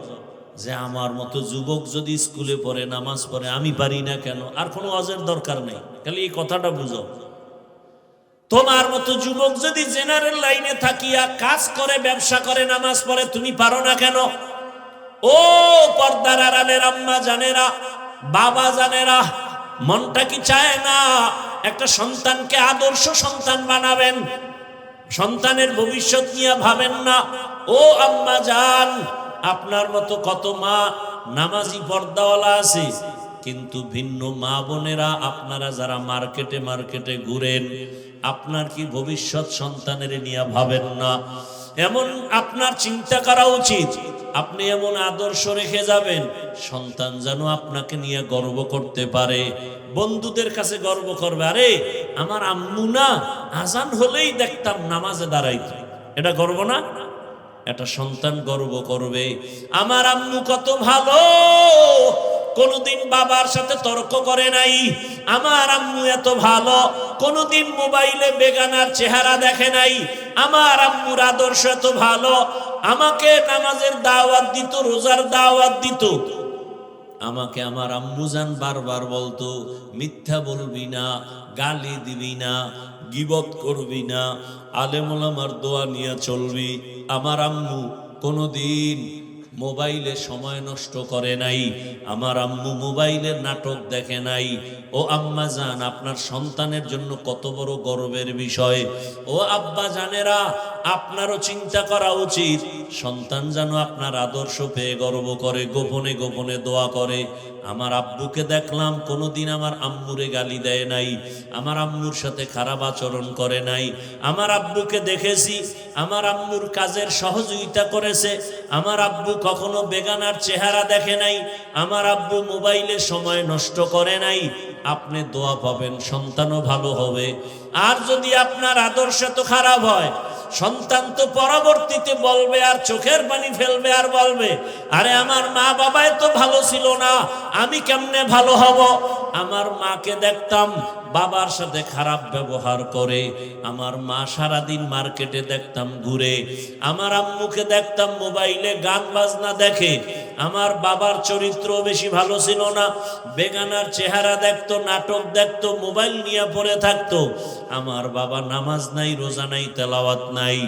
যে আমার মতো যুবক যদি স্কুলে পড়ে, নামাজ পড়ে, আমি পারি না কেন? আর কোনো ওয়াজের দরকার নেই, খালি এই কথাটা বুঝাও। তোমার মতো যুবক যদি জেনারেল লাইনে থাকিয়া কাজ করে, ব্যবসা করে, নামাজ পড়ে, তুমি পারো না কেন? ও পর্দার আড়ালের আম্মা জানেরা, বাবা জানেরা, মনটা কি চায় না একটা সন্তানকে আদর্শ সন্তান বানাবেন? সন্তানের ভবিষ্যৎ নিয়ে ভাবেন না? ও আম্মা জান, আপনার মতো কত মা নামাজি পর্দাওয়ালা আছে, কিন্তু ভিন্ন মা বোনেরা, আপনারা যারা মার্কেটে মার্কেটে ঘুরেন, আপনার কি ভবিষ্যৎ সন্তানের নিয়ে ভাবেন না? এমন আপনার চিন্তা করা উচিত, আপনি এমন আদর্শ রেখে যাবেন, সন্তান যেন আপনাকে নিয়ে গর্ব করতে পারে, বন্ধুদের কাছে গর্ব করবে, আরে আমার আম্মু না আজান হলেই দেখতাম নামাজে দাঁড়াইতো। এটা গর্ব না? একটা সন্তান গর্ব করবে, আমার আম্মু কত ভালো, কোনদিন বাবার সাথে তর্ক করে নাই, আমার আম্মু এত ভালো, কোনদিন মোবাইলে বেগানার চেহারা দেখে নাই, আমার আম্মুর আদর্শ এত ভালো, আমাকে নামাজের দাওয়াত দিত, রোজার দাওয়াত দিত। আমাকে আমার আম্মু জান বারবার বলতো, মিথ্যা বলবি না, গালি দিবি না, গীবত করবি না, আলেম ওলামার দোয়া নিয়ে চলবি। আমার আম্মু কোনোদিন মোবাইলে সময় নষ্ট করে নাই, আমার আম্মু মোবাইলের নাটক দেখে নাই। ও আম্মা জান, আপনার সন্তানের জন্য কত বড় গর্বের বিষয়। ও আব্বা জানেরা, আপনারও চিন্তা করা উচিত, সন্তান যেন আপনার আদর্শ পেয়ে গর্ব করে, গোপনে গোপনে দোয়া করে। আমার আব্বুকে দেখলাম কোনোদিন আমার আম্মুরে গালি দেয় নাই, আমার আম্মুর সাথে খারাপ আচরণ করে নাই। আমার আব্বুকে দেখেছি, আমার আম্মুর কাজের সহযোগিতা করেছে। আমার আব্বু কখনো বেগানার চেহারা দেখে নাই, আমার আব্বু মোবাইলে সময় নষ্ট করে নাই। আপনি দোয়া পাবেন, সন্তানও ভালো হবে। আর যদি আপনার আদর্শ তো খারাপ হয়, সন্তান তো পরবর্তীতে বলবে, আর চোখের পানি ফেলবে, আর বলবে, আরে আমার মা বাবাই তো ভালো ছিল না, আমি কেমনে ভালো হব? আমার মাকে দেখতাম বাবার সাথে খারাপ ব্যবহার করে, আমার মা সারাদিন মার্কেটে দেখতাম ঘুরে, আমার আম্মুকে দেখতাম মোবাইলে গান বাজনা দেখে, আমার বাবার চরিত্র বেশি ভালো ছিল না, বেগানার চেহারা দেখতো, নাটক দেখতো, মোবাইল নিয়ে পড়ে থাকতো। আমার বাবা নামাজ নাই, রোজা নাই, তেলাওয়াত নাই,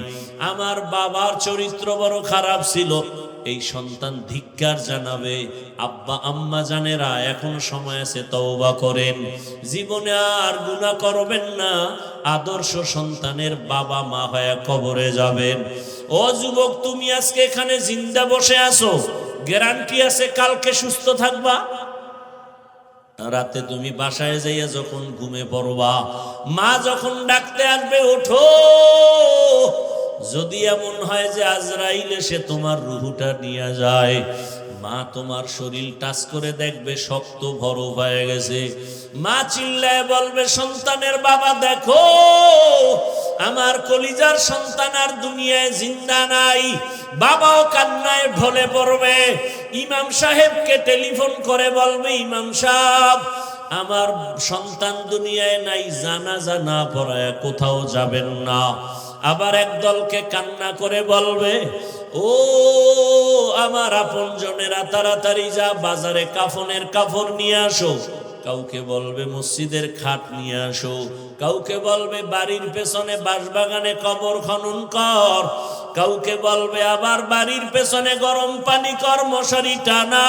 আমার বাবার চরিত্র বড় খারাপ ছিল। এই সন্তান ধিক্কার জানাবে। আব্বা আম্মা জানেরা, এখন সময় আছে, তওবা করেন, জীবনে আর গুনাহ করবেন না, আদর্শ সন্তানের বাবা মা হয়ে কবরে যাবেন। ও যুবক, তুমি আজকে এখানে জিন্দা বসে আছো, গ্যারান্টি আছে কালকে সুস্থ থাকবা? রাতে তুমি বাসায় যাইয়া যখন ঘুমে পড়বা, মা যখন ডাকতে আসবে, ওঠো, যদি এমন হয় যে আজরাইল এসে তোমার রুহুটা নিয়ে যায়, মা তোমার শরীর টাচ করে দেখবে শক্ত বরফ হয়ে গেছে। মা চিল্লায় বলবে, সন্তানের বাবা দেখো, আমার কলিজার সন্তান আর দুনিয়ায় জিন্দা নাই। বাবাও কান্নায় ঢলে পড়বে, ইমাম সাহেবকে টেলিফোন করে বলবে, ইমাম সাহেব, আমার সন্তান দুনিয়ায় নাই, জানাজা না পড়ায় কোথাও যাবেন না। আবার একদলকে কান্না করে বলবে, ও আমার আপনজনেরা, তাড়াতাড়ি যা বাজারে কাফনের কাপড় নিয়ে আসো। কাউকে বলবে মসজিদের খাট নিয়ে আসো, কাউকে বলবে বাড়ির পেছনে বাঁশবাগানে কবর খনন কর, কাউকে বলবে আবার বাড়ির পেছনে গরম পানি কর, মশারি টানা।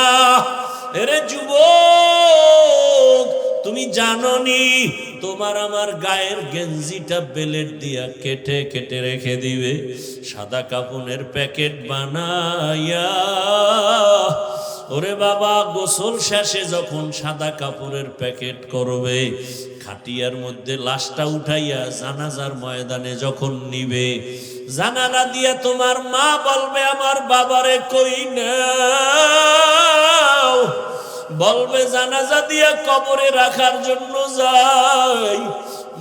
এরে যুবক, তুমি জানোনি তোমার আমার গায়ের গেঞ্জিটা বেলেট দিয়া কেটে কেটে রেখে দিবে, সাদা কাপনের প্যাকেট বানাইয়া। ওরে বাবা, গোসল শেষে যখন সাদা কাপড়ের প্যাকেট করবে, খাটিয়ার মধ্যে লাশটা উঠাইয়া জানাজার ময়দানে যখন নিবে, জানালা দিয়া তোমার মা বলবে, আমার বাবারে কই নাও, বলবে জানাজা দিয়া কবরে রাখার জন্য যাই।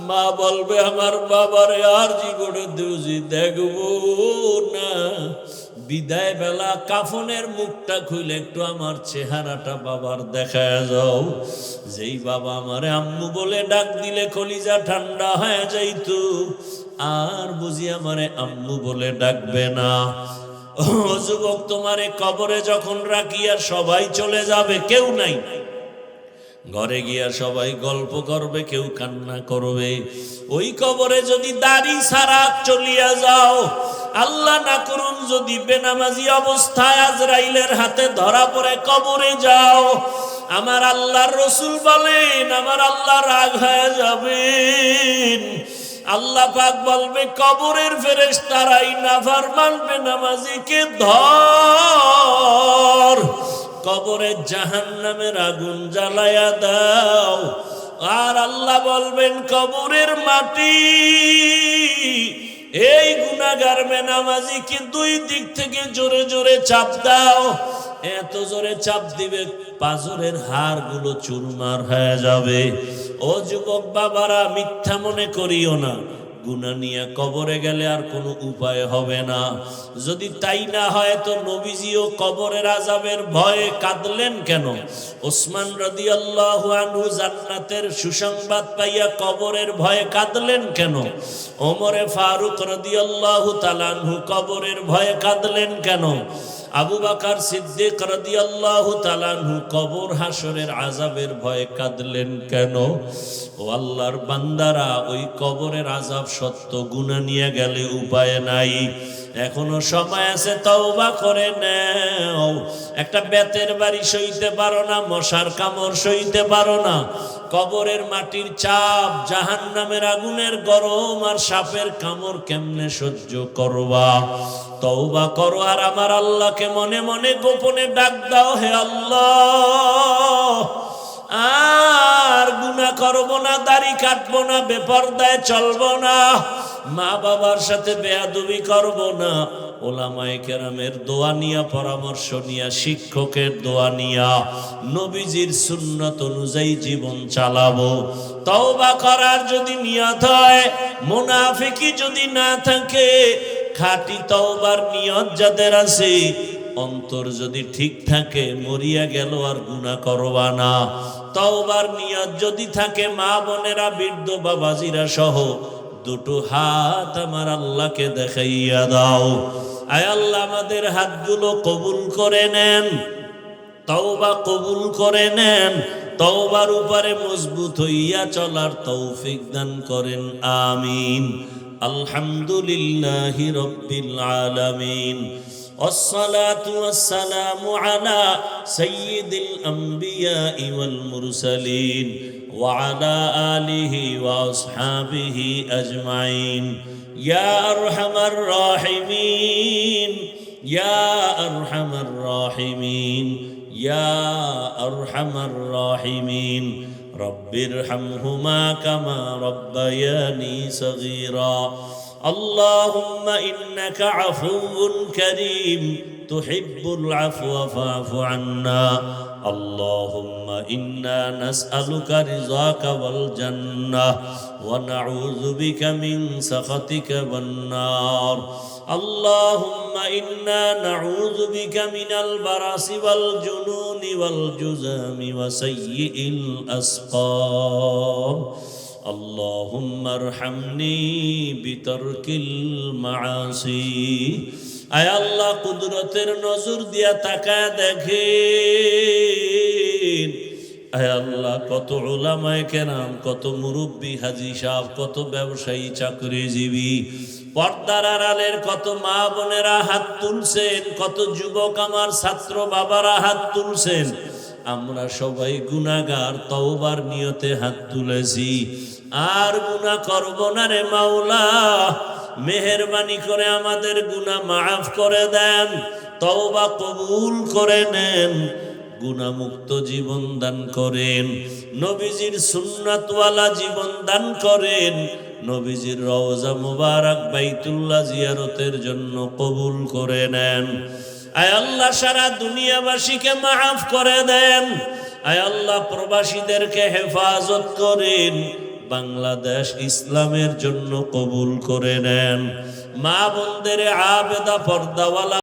মা বলবে আমার বাবারে আর জীবনে দুজি দেখবো না। বিদায় বেলা কাফনের মুখটা খুলে একটু আমার চেহারাটা বাবার দেখায় যাও। যেই বাবা আমারে আম্মু বলে ডাক দিলে কলিজা ঠান্ডা হয়ে যাইতো, আর বুঝি আমারে আম্মু বলে ডাকবে না। ও যুবক, তোমারে কবরে যখন রাখিয়া সবাই চলে যাবে, কেউ নাই, ঘরে গিয়া সবাই গল্প করবে, কেউ কান্না করবে। ওই কবরে যদি দাড়ি ছাড়া চলিয়া যাও, আল্লাহ না করুন যদি বেনামাজি অবস্থায় আজরাইলের হাতে ধরা পড়ে কবরে যাও, আমার আল্লাহর রাসূল বলেন আমার আল্লাহ রাগ হয়ে যাবেন। আল্লাহ পাক বলবে কবরের ফেরেশতারাই নাফরমান বেনামাজিকে ধর, কবরে জাহান্নামের আগুন জ্বালায়া দাও। আর আল্লাহ বলবেন কবরের মাটি এই গুনাহগার বেনামাজিকে দুই দিক থেকে জোরে জোরে চাপ দাও। এত জোরে চাপ দিবে পাঁজরের হাড়গুলো চুরমার হয়ে যাবে। ও যুবক বাবারা, মিথ্যা মনে করিও না, গুনাহ নিয়ে কবরে গেলে আর কোনো উপায় হবে না। যদি তাই না হয় তো নবীজিও কবরের আযাবের ভয়ে কাঁদলেন কেন? ওসমান রাদিয়াল্লাহু আনহু জান্নাতের সুসংবাদ পাইয়া কবরের ভয়ে কাঁদলেন কেন? ওমরে ফারুক রাদিয়াল্লাহু তাআলা আনহু কবরের ভয়ে কাঁদলেন কেন? আবু বকর সিদ্দিক রাদিয়াল্লাহু তাআলা আনহু কবর হাসরের আযাবের ভয়ে কাঁদলেন কেন? ও আল্লাহর বান্দারা, ওই কবরের আযাব সত্য, গুনাহ নিয়ে গেলে উপায় নাই। এখনো সময় আছে, তওবা করে নাও। একটা বেতের বাড়ি সইতে পারো না, মশার কামড় সইতে পারো না, কবরের মাটির চাপ, জাহান্নামের আগুনের গরম আর সাপের কামড় কেমনে সহ্য করবা? তওবা করো আর আমার আল্লাহকে মনে মনে গোপনে ডাক দাও, হে আল্লাহ আর গুনাহ করব না, দাড়ি কাটবো না, বেপরদায় চলবো না, মা বাবার সাথে বেয়াদবি করব না, ওলামায়ে কেরামের দোয়া নিয়া, পরামর্শ নিয়া, শিক্ষকের দোয়া নিয়া, নবীজির সুন্নাত অনুযায়ী জীবন চালাবো। তওবা করার যদি নিয়ত হয়, মুনাফিকি যদি না থাকে, খাঁটি তওবার নিয়ত যাদের আছে, অন্তর যদি ঠিক থাকে, মরিয়া গেল আর গুনাহ করবা না। তওবার নিয়ত যদি থাকে, মা বোনেরা, বৃদ্ধ বাবাজিরা সহ দুটো হাত আমার আল্লাহকে দেখাইয়া দাও। আয় আল্লাহ, আমাদের হাতগুলো কবুল করে নেন, তওবা কবুল করে নেন, তওবার উপরে মজবুত হইয়া চলার তৌফিক দান করেন, আমিন। আলহামদুলিল্লাহি রাব্বিল আলামিন। والصلاة والسلام على سيد الأنبياء والمرسلين وعلى آله وأصحابه أجمعين. يا أرحم الراحمين، يا أرحم الراحمين، يا أرحم الراحمين. رب ارحمهما كما ربياني صغيرا. اللهم إنك عفو كريم تحب العفو فاعف عنا. اللهم إنا نسألك رضاك والجنة ونعوذ بك من سخطك والنار. اللهم إنا نعوذ بك من البرص والجنون والجذام وسيء الأسقام. اللهم ارحمني بترك المعاصي. আয় আল্লাহ, কুদরতের নজর দিয়া তাকায় দেখেন। আয় আল্লাহ, কত উলামায়ে কেরাম, কত মুরব্বী হাজী সাহেব, কত ব্যবসায়ী, চাকরিজীবী, পর্দার আড়ালের কত মা বোনেরা হাত তুলছেন, কত যুবক আমার ছাত্র বাবারা হাত তুলছেন। আমরা সবাই গুনাহগার, তওবার নিয়তে হাত তুলেছি, আর গুনাহ করব না রে মাওলা। মেহেরবানি করে আমাদের গুনাহ মাফ করে দেন, তওবা কবুল করে নেন, গুনাহ মুক্ত জীবন দান করেন, নবীজির সুন্নাতওয়ালা জীবন দান করেন, নবীজির রওজা মুবারক বাইতুল্লাহ জিয়ারতের জন্য কবুল করে নেন। আয় আল্লাহ, সারা দুনিয়াবাসীকে মাফ করে দেন। আয় আল্লাহ, প্রবাসীদেরকে হেফাজত করেন, বাংলাদেশ ইসলামের জন্য কবুল করে নেন। মা বোনদের আবেদা পর্দাওয়ালা